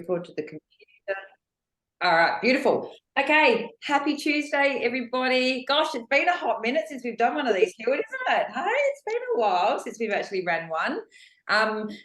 forward to the computer. All right, beautiful. Okay, happy Tuesday, everybody. Gosh, it's been a hot minute since we've done one of these, Stuart, isn't it? Hey, it's been a while since we've actually ran one.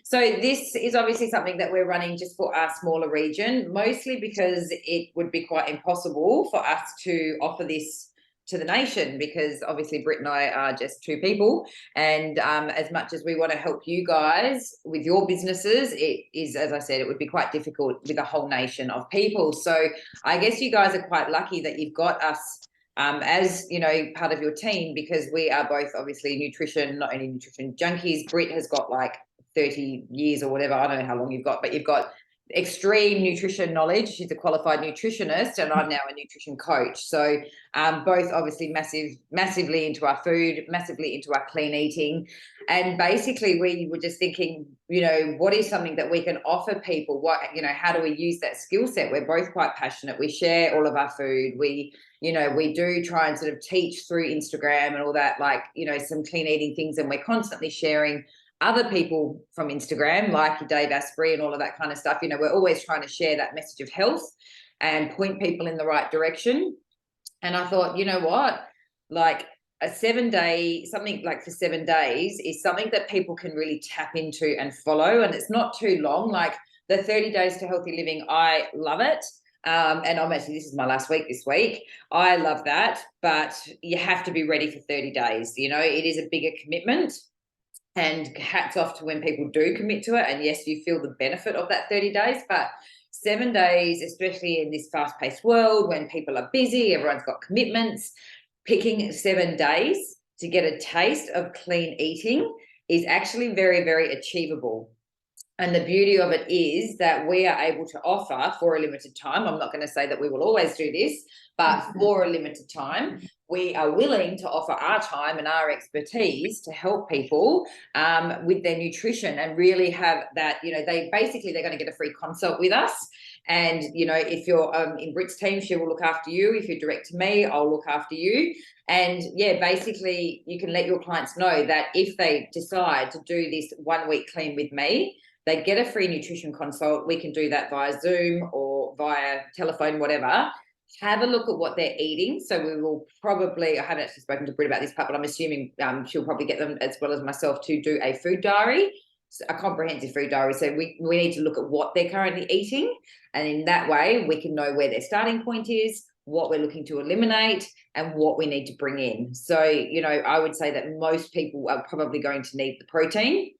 So this is obviously something that we're running just for our smaller region, mostly because it would be quite impossible for us to offer this to the nation, because obviously Britt and I are just two people, and as much as we want to help you guys with your businesses, it is, as I said, it would be quite difficult with a whole nation of people. So I guess you guys are quite lucky that you've got us as, you know, part of your team, because we are both obviously not only nutrition junkies. Britt has got like 30 years or whatever, I don't know how long you've got, but you've got extreme nutrition knowledge. She's a qualified nutritionist, and I'm now a nutrition coach. So both obviously massively into our food, massively into our clean eating. And basically we were just thinking, you know, what is something that we can offer people? What, you know, how do we use that skill set? We're both quite passionate. We share all of our food. We do try and sort of teach through Instagram and all that, like, you know, some clean eating things, and we're constantly sharing other people from Instagram, like Dave Asprey and all of that kind of stuff. You know, we're always trying to share that message of health and point people in the right direction. And I thought, you know what, like a 7-day, something like for 7 days is something that people can really tap into and follow. And it's not too long. Like the 30 days to healthy living, I love it. And this is my last week this week. I love that, but you have to be ready for 30 days. You know, it is a bigger commitment. And hats off to when people do commit to it. And yes, you feel the benefit of that 30 days, but 7 days, especially in this fast-paced world when people are busy, everyone's got commitments, picking 7 days to get a taste of clean eating is actually very, very achievable. And the beauty of it is that we are able to offer for a limited time. I'm not going to say that we will always do this, but for a limited time, we are willing to offer our time and our expertise to help people with their nutrition, and really have that, you know, they're going to get a free consult with us. And, you know, if you're in Britt's team, she will look after you. If you're direct to me, I'll look after you. And yeah, basically you can let your clients know that if they decide to do this 1 week clean with me, they get a free nutrition consult. We can do that via Zoom or via telephone, whatever. Have a look at what they're eating. So we will probably, I haven't actually spoken to Britt about this part, but I'm assuming she'll probably get them, as well as myself, to do a food diary, a comprehensive food diary. So we need to look at what they're currently eating. And in that way, we can know where their starting point is, what we're looking to eliminate, and what we need to bring in. So, you know, I would say that most people are probably going to need the protein.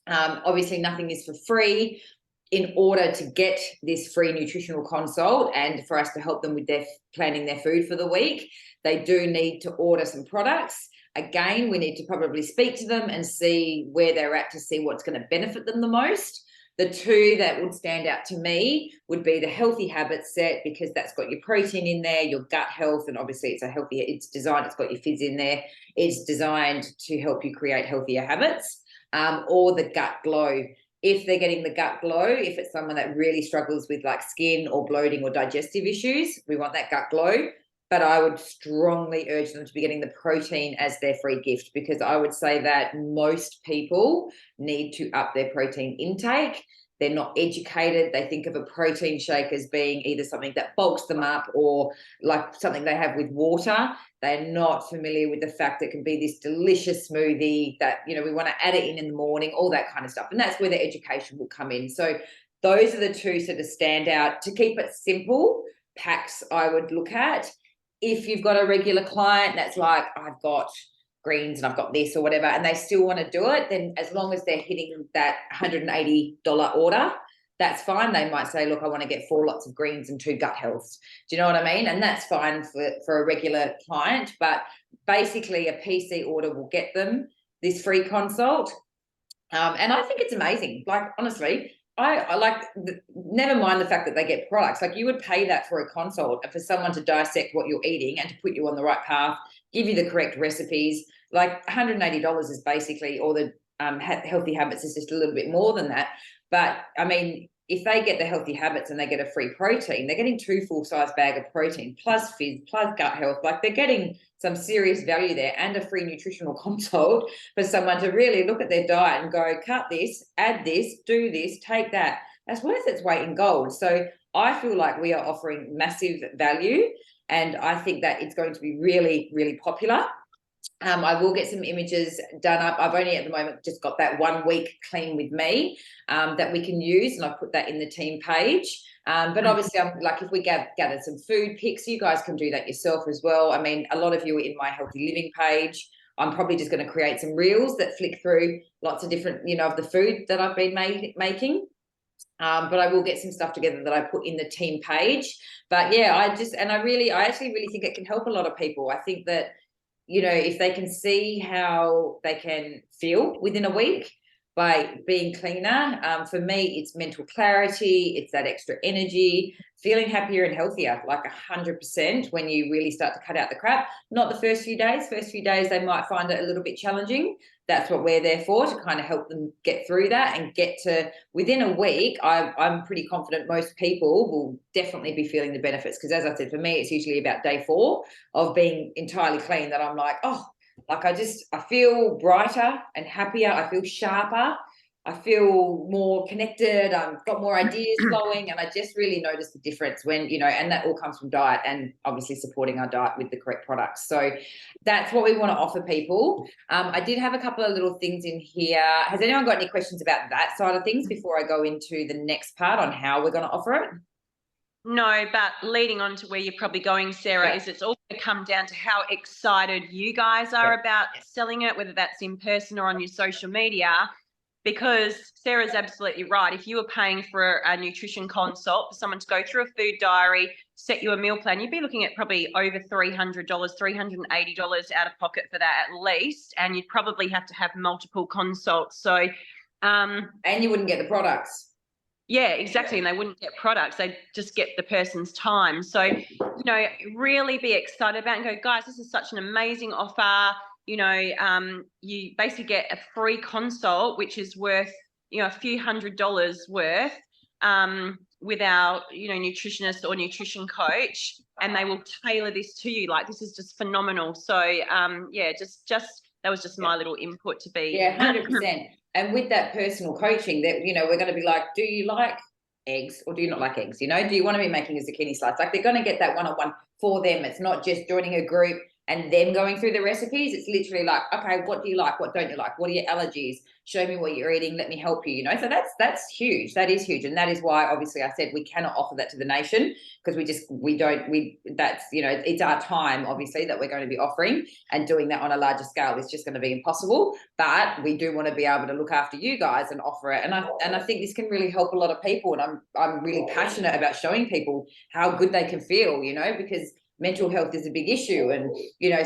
Obviously, nothing is for free. In order to get this free nutritional consult and for us to help them with their planning their food for the week, they do need to order some products. Again, we need to probably speak to them and see where they're at to see what's going to benefit them the most. The two that would stand out to me would be the Healthy Habits set, because that's got your protein in there, your gut health, and obviously it's designed, it's got your fizz in there. It's designed to help you create healthier habits. Or the Gut Glow. If they're getting the Gut Glow, if it's someone that really struggles with like skin or bloating or digestive issues, we want that Gut Glow. But I would strongly urge them to be getting the protein as their free gift, because I would say that most people need to up their protein intake. They're not educated. They think of a protein shake as being either something that bulks them up or like something they have with water. They're not familiar with the fact that it can be this delicious smoothie that, you know, we want to add it in the morning, all that kind of stuff. And that's where the education will come in. So those are the two sort of stand out. To keep it simple, packs I would look at. If you've got a regular client that's like, I've got greens and I've got this or whatever, and they still want to do it, then as long as they're hitting that $180 order, that's fine. They might say, look, I want to get 4 lots of greens and 2 gut healths. Do you know what I mean? And that's fine for a regular client. But basically a PC order will get them this free consult. And I think it's amazing. Like, honestly, I like, never mind the fact that they get products. Like, you would pay that for a consult, for someone to dissect what you're eating and to put you on the right path, give you the correct recipes. Like $180 is basically, or the Healthy Habits is just a little bit more than that. But I mean, if they get the Healthy Habits and they get a free protein, they're getting 2 full-size bags of protein plus fizz plus gut health. Like, they're getting some serious value there, and a free nutritional consult for someone to really look at their diet and go, cut this, add this, do this, take that. that's worth its weight in gold. So I feel like we are offering massive value, and I think that it's going to be really, really popular. I will get some images done up. I've only at the moment just got that 1 week clean with me that we can use, and I put that in the team page. But obviously, I'm like, if we gather some food pics, you guys can do that yourself as well. I mean, a lot of you are in my healthy living page. I'm probably just going to create some reels that flick through lots of different, of the food that I've been making. But I will get some stuff together that I put in the team page. But yeah, I actually really think it can help a lot of people. I think that, if they can see how they can feel within a week by being cleaner, for me, it's mental clarity, it's that extra energy, feeling happier and healthier, like 100% when you really start to cut out the crap. Not the first few days. First few days, they might find it a little bit challenging. That's what we're there for, to kind of help them get through that and get to within a week. I'm pretty confident most people will definitely be feeling the benefits, because as I said, for me, it's usually about day 4 of being entirely clean that I'm like, oh, like I feel brighter and happier. I feel sharper. I feel more connected. I've got more ideas flowing, and I just really notice the difference when, and that all comes from diet, and obviously supporting our diet with the correct products. So that's what we want to offer people. I did have a couple of little things in here. Has anyone got any questions about that side of things before I go into the next part on how we're going to offer it? No, but leading on to where you're probably going, Sarah, is it's all going to come down to how excited you guys are about selling it, whether that's in person or on your social media. Because Sarah's absolutely right. If you were paying for a nutrition consult for someone to go through a food diary, set you a meal plan, you'd be looking at probably over $300, $380 out of pocket for that at least. And you'd probably have to have multiple consults. So, and you wouldn't get the products. Yeah, exactly. And they wouldn't get products. They'd just get the person's time. So, really be excited about it and go, guys, this is such an amazing offer. You basically get a free consult, which is worth, a few $100s worth with our, nutritionist or nutrition coach, and they will tailor this to you. Like, this is just phenomenal. So, just that was just my little input to be. Yeah, 100%. And with that personal coaching, that, we're going to be like, do you like eggs or do you not like eggs? Do you want to be making a zucchini slice? Like, they're going to get that one-on-one for them. It's not just joining a group and then going through the recipes. It's literally like, okay, what do you like? What don't you like? What are your allergies? Show me what you're eating. Let me help you, So that's huge. That is huge. And that is why, obviously, I said we cannot offer that to the nation, because it's our time, obviously, that we're going to be offering, and doing that on a larger scale is just going to be impossible. But we do want to be able to look after you guys and offer it. And I think this can really help a lot of people. And I'm really passionate about showing people how good they can feel, because mental health is a big issue, and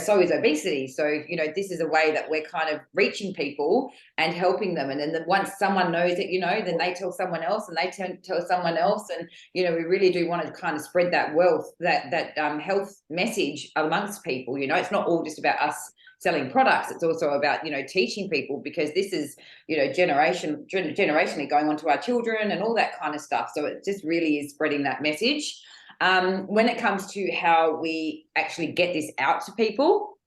so is obesity. So this is a way that we're kind of reaching people and helping them, and then once someone knows it, then they tell someone else, and they tell someone else, and we really do want to kind of spread that wealth, that health message amongst people. It's not all just about us selling products. It's also about teaching people, because this is generationally going on to our children and all that kind of stuff. So it just really is spreading that message. When it comes to how we actually get this out to people,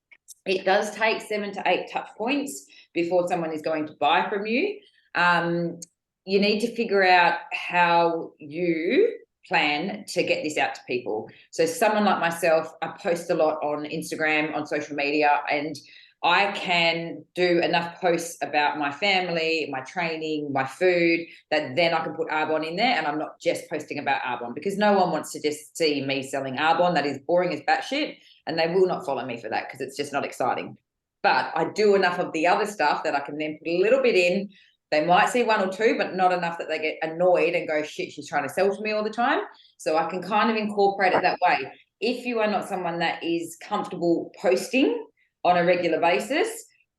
it does take 7 to 8 touch points before someone is going to buy from you. You need to figure out how you plan to get this out to people. So someone like myself, I post a lot on Instagram, on social media, and I can do enough posts about my family, my training, my food, that then I can put Arbonne in there, and I'm not just posting about Arbonne, because no one wants to just see me selling Arbonne. That is boring as batshit, and they will not follow me for that, because it's just not exciting. But I do enough of the other stuff that I can then put a little bit in. They might see 1 or 2, but not enough that they get annoyed and go, shit, she's trying to sell to me all the time. So I can kind of incorporate it that way. If you are not someone that is comfortable posting on a regular basis,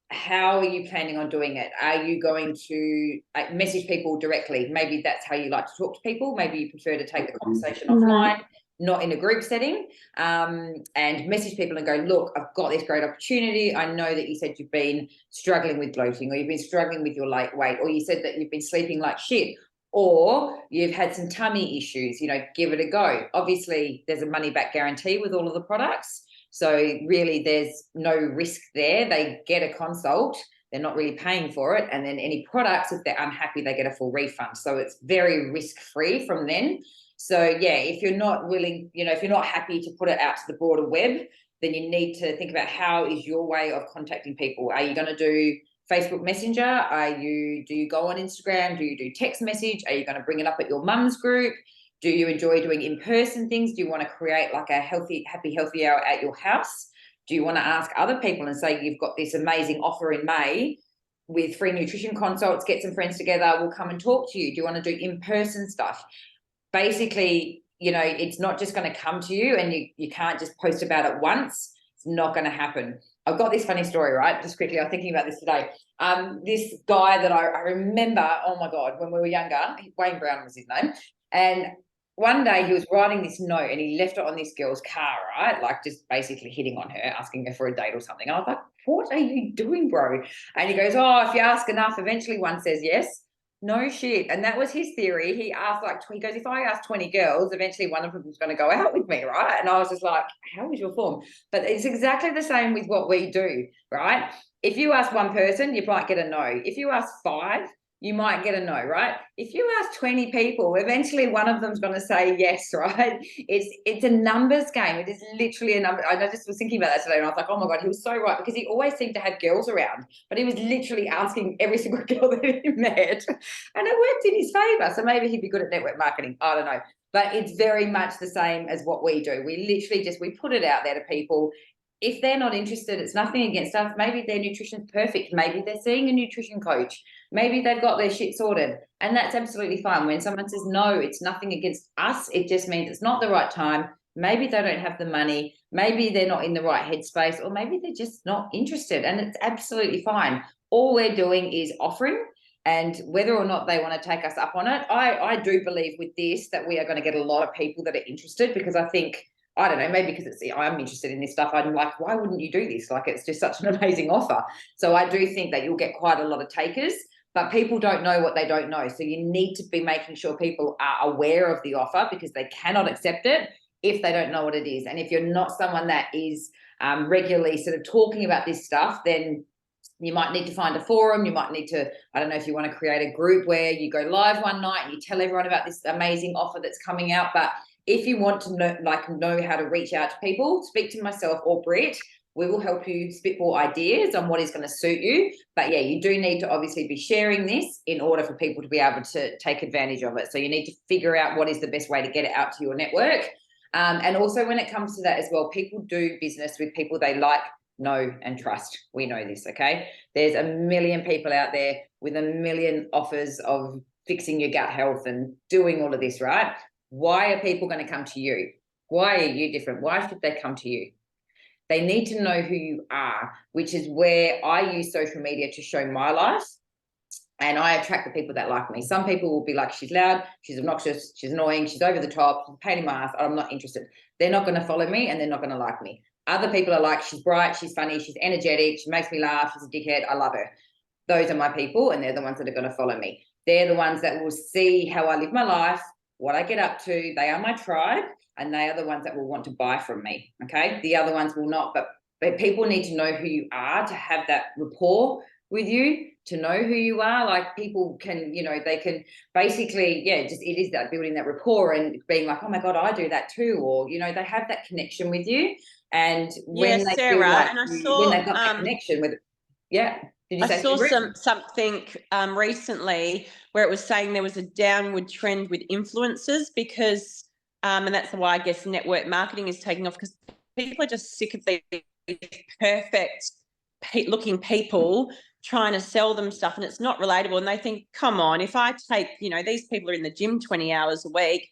how are you planning on doing it? Are you going to message people directly? Maybe that's how you like to talk to people. Maybe you prefer to take the conversation offline, not in a group setting, and message people and go, look, I've got this great opportunity. I know that you said you've been struggling with bloating, or you've been struggling with your weight, or you said that you've been sleeping like shit, or you've had some tummy issues, give it a go. Obviously, there's a money back guarantee with all of the products. So really, there's no risk there. They get a consult, they're not really paying for it. And then any products, if they're unhappy, they get a full refund. So it's very risk-free from then. So yeah, if you're not willing, if you're not happy to put it out to the broader web, then you need to think about how is your way of contacting people. Are you going to do Facebook Messenger? Do you go on Instagram? Do you do text message? Are you going to bring it up at your mum's group? Do you enjoy doing in-person things? Do you want to create like a happy hour at your house? Do you want to ask other people and say, you've got this amazing offer in May with free nutrition consults, get some friends together, we'll come and talk to you. Do you want to do in-person stuff? Basically, it's not just going to come to you, and you can't just post about it once. It's not going to happen. I've got this funny story, right? Just quickly, I was thinking about this today. This guy that I remember, oh my God, when we were younger, Wayne Brown was his name. And one day he was writing this note and he left it on this girl's car, right? Like just basically hitting on her, asking her for a date or something. I was like, what are you doing, bro? And he goes, oh, if you ask enough, eventually one says yes. No shit. And that was his theory. He asked he goes, if I ask 20 girls, eventually one of them is going to go out with me, right? And I was just like, how is your form? But it's exactly the same with what we do, right? If you ask one person, you might get a no. If you ask 5, you might get a no, right? If you ask 20 people, eventually one of them's going to say yes, right? It's a numbers game. It is literally a number. I just was thinking about that today, and I was like, oh my God, he was so right, because he always seemed to have girls around, but he was literally asking every single girl that he met, and it worked in his favor. So maybe he'd be good at network marketing. I don't know. But it's very much the same as what we do. We literally we put it out there to people. If they're not interested, it's nothing against us. Maybe their nutrition's perfect. Maybe they're seeing a nutrition coach. Maybe they've got their shit sorted. And that's absolutely fine. When someone says no, it's nothing against us. It just means it's not the right time. Maybe they don't have the money. Maybe they're not in the right headspace, or maybe they're just not interested. And it's absolutely fine. All we're doing is offering. And whether or not they want to take us up on it, I do believe with this that we are going to get a lot of people that are interested, because I think, I don't know, maybe because I'm interested in this stuff. I'm like, why wouldn't you do this? Like, it's just such an amazing offer. So I do think that you'll get quite a lot of takers, but people don't know what they don't know. So you need to be making sure people are aware of the offer, because they cannot accept it if they don't know what it is. And if you're not someone that is regularly sort of talking about this stuff, then you might need to find a forum. You might need to, I don't know if you want to create a group where you go live one night and you tell everyone about this amazing offer that's coming out. But if you want to know how to reach out to people, speak to myself or Britt. We will help you spitball ideas on what is going to suit you. But yeah, you do need to obviously be sharing this in order for people to be able to take advantage of it. So you need to figure out what is the best way to get it out to your network. And also when it comes to that as well, people do business with people they like, know, and trust. We know this, okay? There's a million people out there with a million offers of fixing your gut health and doing all of this, right? Why are people going to come to you? Why are you different? Why should they come to you? They need to know who you are, which is where I use social media to show my life. And I attract the people that like me. Some people will be like, she's loud, she's obnoxious, she's annoying, she's over the top, she's a pain in my ass, I'm not interested. They're not going to follow me, and they're not going to like me. Other people are like, she's bright, she's funny, she's energetic, she makes me laugh, she's a dickhead, I love her. Those are my people, and they're the ones that are going to follow me. They're the ones that will see how I live my life, what I get up to. They are my tribe, and they are the ones that will want to buy from me, okay? The other ones will not, but people need to know who you are to have that rapport with you, to know who you are. Like, people can, they can basically, it is that building that rapport and being like, oh my God, I do that too. Or, they have that connection with you. And when they Sarah, feel like and I saw, when they've got that connection with, did you say I saw something recently where it was saying there was a downward trend with influencers because, and that's why I guess network marketing is taking off, because people are just sick of these perfect looking people trying to sell them stuff, and it's not relatable. And they think, come on, if I take, these people are in the gym 20 hours a week,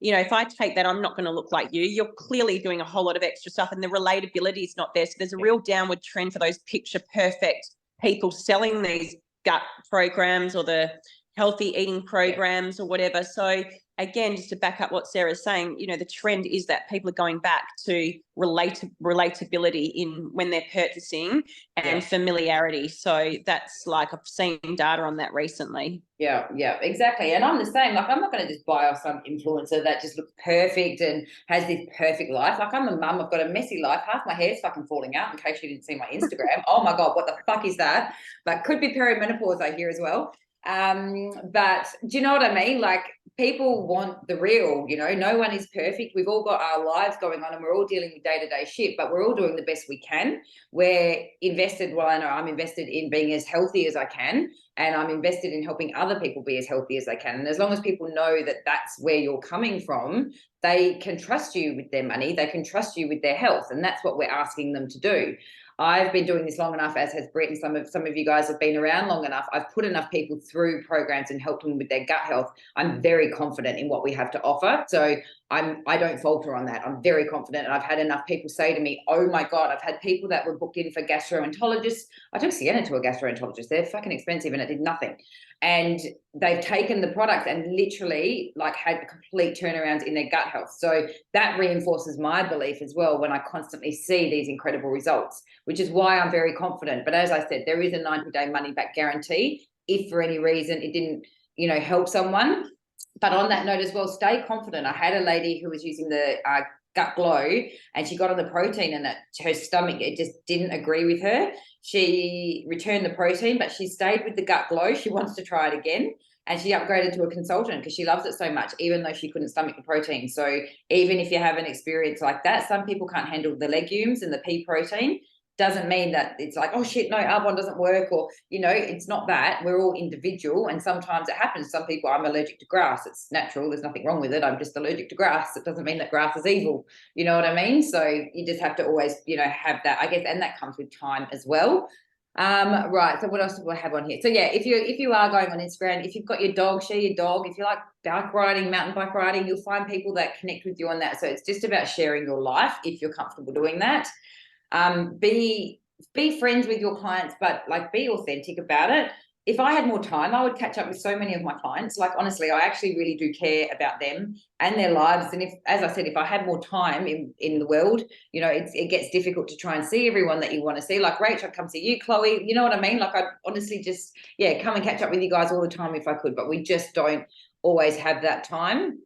if I take that, I'm not going to look like you. You're clearly doing a whole lot of extra stuff, and the relatability is not there. So there's a real downward trend for those picture perfect people selling these gut programs or the healthy eating programs or whatever. So again, just to back up what Sarah's saying, you know, the trend is that people are going back to relatability in when they're purchasing and familiarity. So that's like, I've seen data on that recently. Yeah, exactly. And I'm the same. Like, I'm not going to just buy off some influencer that just looks perfect and has this perfect life. Like, I'm a mum. I've got a messy life. Half my hair's fucking falling out, in case you didn't see my Instagram. Oh my God, what the fuck is that? But could be perimenopause, I hear, as well. But do you know what I mean? Like, people want the real, you know, no one is perfect. We've all got our lives going on and we're all dealing with day-to-day shit, but we're all doing the best we can. We're invested, well, I know I'm invested in being as healthy as I can, and I'm invested in helping other people be as healthy as they can. And as long as people know that that's where you're coming from, they can trust you with their money, they can trust you with their health, and that's what we're asking them to do. I've been doing this long enough, as has Brett, and some of you guys have been around long enough. I've put enough people through programs and helped them with their gut health. I'm very confident in what we have to offer. So I don't falter on that. I'm very confident. And I've had enough people say to me, oh my God, I've had people that were booked in for gastroenterologists. I took Sienna to a gastroenterologist. They're fucking expensive and it did nothing. And they've taken the product and literally like had complete turnarounds in their gut health. So that reinforces my belief as well when I constantly see these incredible results, which is why I'm very confident. But as I said, there is a 90-day money back guarantee if for any reason it didn't, you know, help someone. But on that note as well, stay confident. I had a lady who was using the Gut Glow, and she got on the protein and her stomach, it just didn't agree with her. She returned the protein, but she stayed with the Gut Glow. She wants to try it again. And she upgraded to a consultant because she loves it so much, even though she couldn't stomach the protein. So even if you have an experience like that, some people can't handle the legumes and the pea protein. Doesn't mean that it's like, oh shit, no, Arbonne doesn't work, or, you know, it's not that. We're all individual, and sometimes it happens. Some people, I'm allergic to grass. It's natural. There's nothing wrong with it. I'm just allergic to grass. It doesn't mean that grass is evil. You know what I mean? So you just have to always, you know, have that, I guess, and that comes with time as well. Right. So what else do I have on here? So yeah, if you are going on Instagram, if you've got your dog, share your dog. If you like bike riding, mountain bike riding, you'll find people that connect with you on that. So it's just about sharing your life if you're comfortable doing that. Be friends with your clients, but like be authentic about it. If I had more time, I would catch up with so many of my clients. Like, honestly, I actually really do care about them and their lives. And if, as I said, if I had more time in the world, you know, it gets difficult to try and see everyone that you want to see. Like, Rach, I'd come see you, Chloe, you know what I mean? Like, I'd honestly just, yeah, come and catch up with you guys all the time if I could, but we just don't always have that time.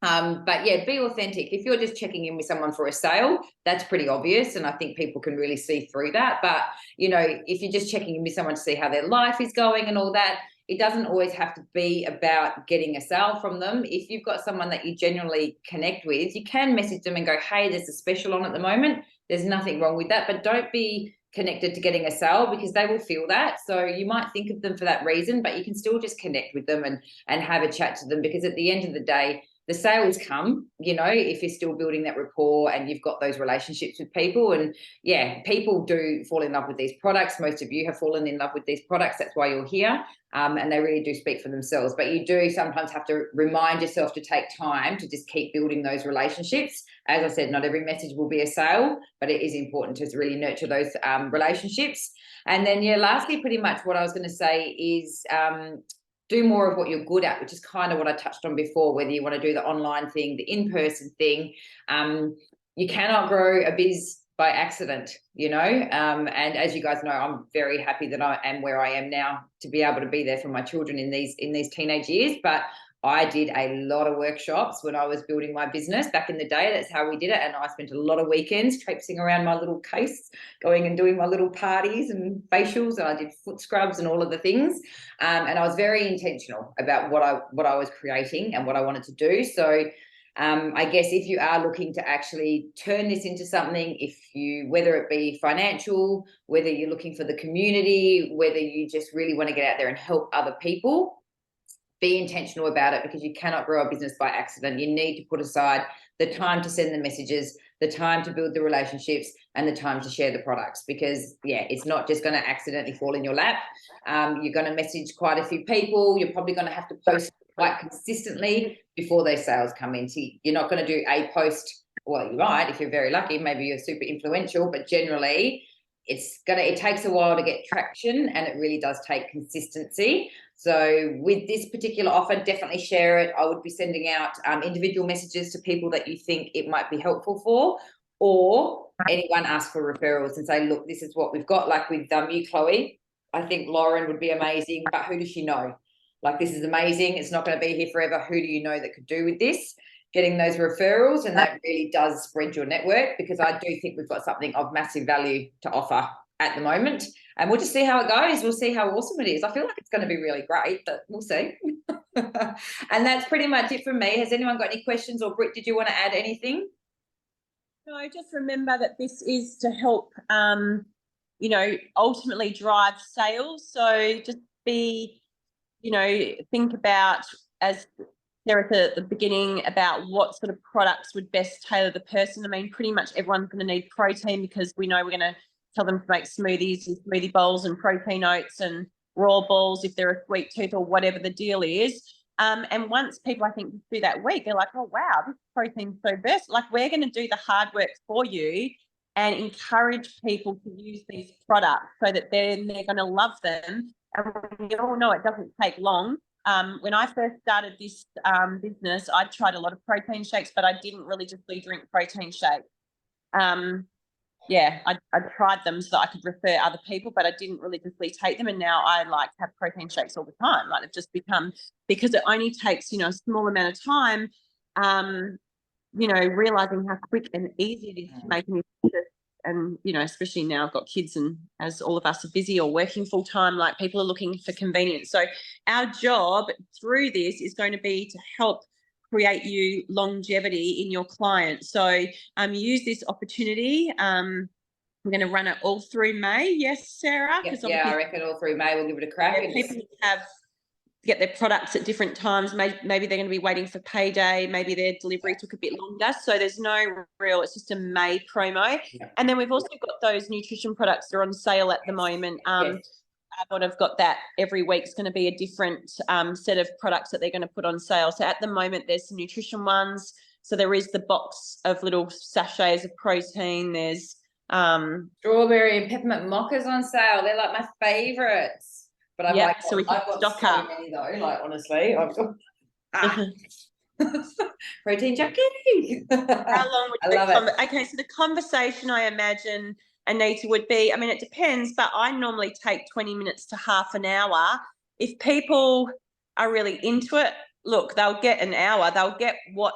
But yeah, be authentic. If you're just checking in with someone for a sale, that's pretty obvious. And I think people can really see through that. But, you know, if you're just checking in with someone to see how their life is going and all that, it doesn't always have to be about getting a sale from them. If you've got someone that you genuinely connect with, you can message them and go, hey, there's a special on at the moment. There's nothing wrong with that. But don't be connected to getting a sale, because they will feel that. So you might think of them for that reason, but you can still just connect with them and have a chat to them, because at the end of the day, the sales come, you know, if you're still building that rapport and you've got those relationships with people. And yeah, people do fall in love with these products. Most of you have fallen in love with these products. That's why you're here. And they really do speak for themselves. But you do sometimes have to remind yourself to take time to just keep building those relationships. As I said, not every message will be a sale, but it is important to really nurture those relationships. And then, yeah, lastly, pretty much what I was going to say is do more of what you're good at, which is kind of what I touched on before, whether you want to do the online thing, the in-person thing. You cannot grow a biz by accident, you know, and as you guys know, I'm very happy that I am where I am now to be able to be there for my children in these teenage years. But I did a lot of workshops when I was building my business back in the day. That's how we did it. And I spent a lot of weekends traipsing around my little case, going and doing my little parties and facials. And I did foot scrubs and all of the things. And I was very intentional about what I was creating and what I wanted to do. So I guess if you are looking to actually turn this into something, whether it be financial, whether you're looking for the community, whether you just really want to get out there and help other people, be intentional about it, because you cannot grow a business by accident. You need to put aside the time to send the messages, the time to build the relationships, and the time to share the products, because yeah, it's not just going to accidentally fall in your lap. You're going to message quite a few people. You're probably going to have to post quite consistently before those sales come in. So you're not going to do a post. Well, you might if you're very lucky, maybe you're super influential, but generally it takes a while to get traction, and it really does take consistency. So with this particular offer, definitely share it. I would be sending out individual messages to people that you think it might be helpful for, or anyone ask for referrals and say, look, this is what we've got. Like with you, Chloe, I think Lauren would be amazing, but who does she know? Like, this is amazing. It's not going to be here forever. Who do you know that could do with this? Getting those referrals, and that really does spread your network, because I do think we've got something of massive value to offer at the moment, and we'll just see how it goes. We'll see how awesome it is. I feel like it's going to be really great, but we'll see. And that's pretty much it from me. Has anyone got any questions? Or Britt, did you want to add anything? No, just remember that this is to help, you know, ultimately drive sales. So just be, you know, think about, as Sarah said at the beginning, about what sort of products would best tailor the person. I mean, pretty much everyone's going to need protein, because we know we're going to tell them to make smoothies and smoothie bowls and protein oats and raw balls if they're a sweet tooth or whatever the deal is. And once people, I think, do that week, they're like, oh, wow, this protein's so versatile. Like, we're going to do the hard work for you and encourage people to use these products so that then they're going to love them. And we all know it doesn't take long. When I first started this business, I tried a lot of protein shakes, but I didn't religiously drink protein shakes. Yeah, I tried them so that I could refer other people, but I didn't religiously take them. And now I like have protein shakes all the time. Like, they've just become, because it only takes, you know, a small amount of time, you know, realizing how quick and easy it is to make new business. And, you know, especially now I've got kids, and as all of us are busy or working full time, like, people are looking for convenience. So our job through this is going to be to help create you longevity in your clients. So use this opportunity. I'm going to run it all through May. Yes, Sarah? Yeah, I reckon all through May we'll give it a crack. Yeah, people have get their products at different times. Maybe they're going to be waiting for payday. Maybe their delivery took a bit longer. So there's no real, it's just a May promo. Yeah. And then we've also got those nutrition products that are on sale at the moment. Yes. I've got that every week's going to be a different set of products that they're going to put on sale. So at the moment, there's some nutrition ones. So there is the box of little sachets of protein. There's strawberry and peppermint mochas on sale. They're like my favorites. But I've like, so we can stock so up. many though. Like, honestly, I've got protein junkie. How long would I love it. Okay, so the conversation, I imagine, Anita, would be, I mean, it depends, but I normally take 20 minutes to half an hour. If people are really into it, look, they'll get an hour, they'll get what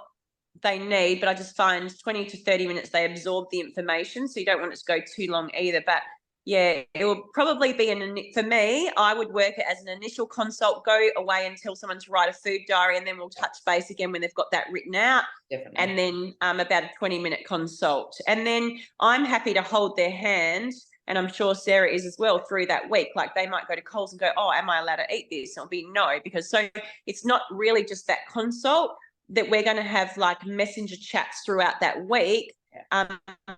they need, but I just find 20 to 30 minutes, they absorb the information. So you don't want it to go too long either. But yeah, it will probably be for me, I would work it as an initial consult, go away and tell someone to write a food diary, and then we'll touch base again when they've got that written out. Definitely. And then about a 20-minute consult. And then I'm happy to hold their hand, and I'm sure Sarah is as well, through that week. Like, they might go to Coles and go, oh, am I allowed to eat this? And it'll be no, because so it's not really just that consult, that we're going to have like messenger chats throughout that week,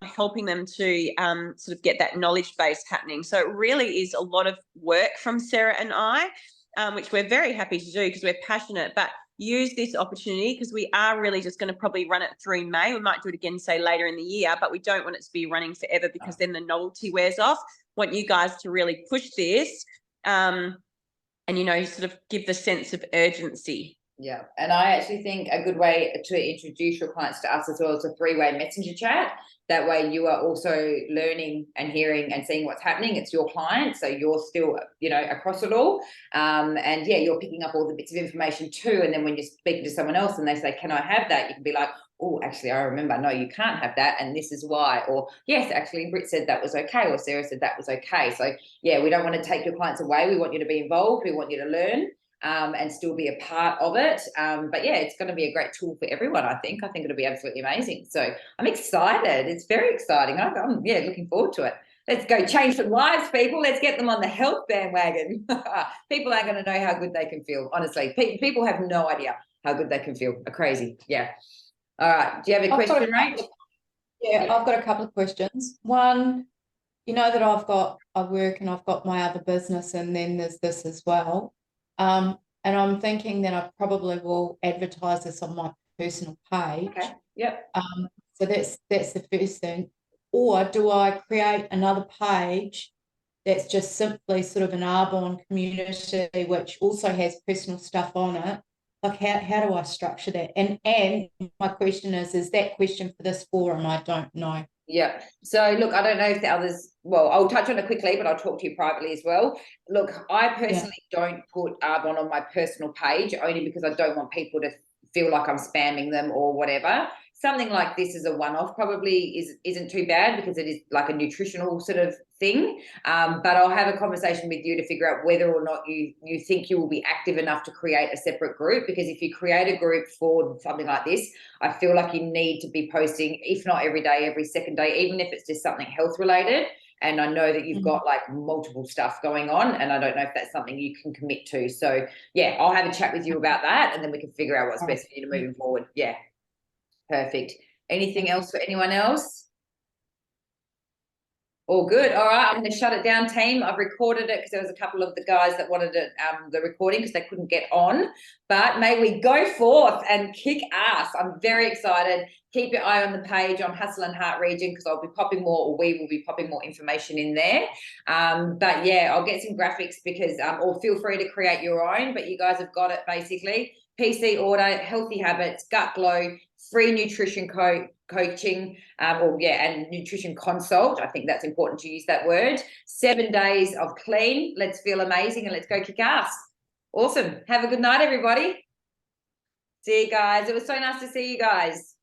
helping them to sort of get that knowledge base happening. So it really is a lot of work from Sarah and I, which we're very happy to do because we're passionate, but use this opportunity, because we are really just going to probably run it through May. We might do it again, say, later in the year, but we don't want it to be running forever, because then the novelty wears off. Want you guys to really push this and, you know, sort of give the sense of urgency. Yeah, and I actually think a good way to introduce your clients to us as well is a 3-way messenger chat. That way you are also learning and hearing and seeing what's happening. It's your client, so you're still, you know, across it all. And yeah, you're picking up all the bits of information too. And then when you're speaking to someone else and they say, can I have that? You can be like, oh, actually, I remember, no, you can't have that, and this is why. Or yes, actually, Britt said that was okay, or Sarah said that was okay. So yeah, we don't want to take your clients away. We want you to be involved. We want you to learn. And still be a part of it. But yeah, it's going to be a great tool for everyone, I think. I think it'll be absolutely amazing. So I'm excited. It's very exciting. I'm yeah, looking forward to it. Let's go change some lives, people. Let's get them on the health bandwagon. People aren't going to know how good they can feel. Honestly, people have no idea how good they can feel. Crazy. Yeah. All right. Do you have a question, Rach? Yeah, I've got a couple of questions. One, you know that I work and I've got my other business, and then there's this as well. And I'm thinking that I probably will advertise this on my personal page. Okay. Yep. So that's the first thing. Or do I create another page that's just simply sort of an Arbonne community, which also has personal stuff on it. Like how do I structure that? And my question is that question for this forum? I don't know. Yeah. So look, I don't know if the others, well, I'll touch on it quickly, but I'll talk to you privately as well. Look, I personally don't put Arbonne on my personal page only because I don't want people to feel like I'm spamming them or whatever. Something like this is a one-off probably isn't too bad because it is like a nutritional sort of thing. But I'll have a conversation with you to figure out whether or not you think you will be active enough to create a separate group, because if you create a group for something like this, I feel like you need to be posting, if not every day, every second day, even if it's just something health related. And I know that you've got like multiple stuff going on, and I don't know if that's something you can commit to. So yeah, I'll have a chat with you about that, and then we can figure out what's best for you to moving forward. Yeah, perfect. Anything else for anyone else? All good. All right, I'm going to shut it down, team. I've recorded it because there was a couple of the guys that wanted it, the recording because they couldn't get on. But may we go forth and kick ass. I'm very excited. Keep your eye on the page on Hustle and Heart Region because I'll be popping more, or we will be popping more information in there. But yeah, I'll get some graphics because, or feel free to create your own, but you guys have got it basically. PC Order, Healthy Habits, Gut Glow, free nutrition coaching, and nutrition consult. I think that's important to use that word. 7 days of clean. Let's feel amazing and let's go kick ass. Awesome. Have a good night, everybody. See you guys. It was so nice to see you guys.